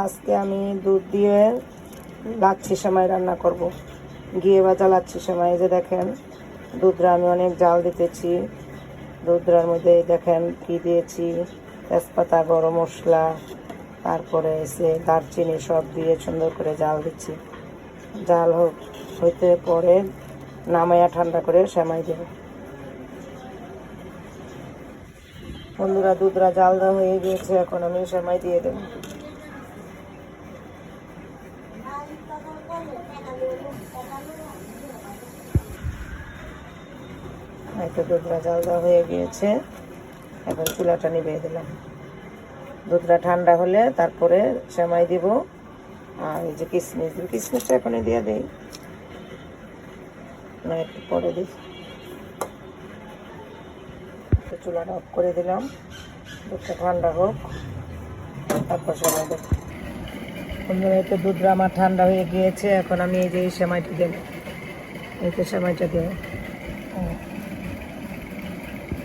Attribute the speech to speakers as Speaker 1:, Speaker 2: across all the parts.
Speaker 1: আজকে আমি দুধ দিয়ে লাচ্ছি সেমাই রান্না করব। ঘিয়ে ভাজা লাচ্ছি সেমাই। যে দেখেন দুধটা আমি অনেক জাল দিতেছি। দুধটার মধ্যে দেখেন কি দিয়েছি, তেজপাতা, গরম মশলা, তারপরে এসে দারচিনি সব দিয়ে সুন্দর করে জাল দিচ্ছি। জাল হইতে পরে নামাইয়া ঠান্ডা করে সেমাই দেব। বন্ধুরা, দুধটা জাল দেওয়া হয়ে গিয়েছে, এখন আমি সেমাই দিয়ে দেব। একটু দুধটা জাল দেওয়া হয়ে গিয়েছে, এখন চুলাটা নিভিয়ে দিলাম। দুধটা ঠান্ডা হলে তারপরে সেমাই দিব। আর এই যে কিশমিশটা এখনই দিয়ে দিই না, একটু পরে দিই। চুলাটা অফ করে দিলাম, দুধটা ঠান্ডা হোক, তারপর সেমাই দেব। বন্ধুরা, একটু দুধটা আমার ঠান্ডা হয়ে গিয়েছে, এখন আমি এই যে এই সেমাইটা দেব। এই তো সেমাইটা দেব,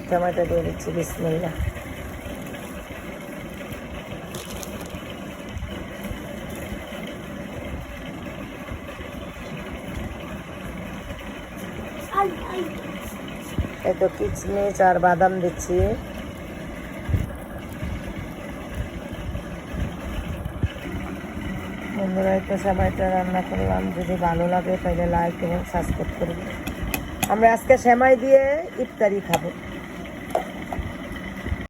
Speaker 1: সেমাইটা দিয়ে দিচ্ছি। বিসমিল্লাহ। এই তো কিশমিশ আর বাদাম দিচ্ছি। বন্ধুরা, একটু সেমাইটা রান্না করলাম, যদি ভালো লাগে তাহলে লাইক এবং সাবস্ক্রাইব করবেন। আমরা আজকে সেমাই দিয়ে ইফতারি খাবো।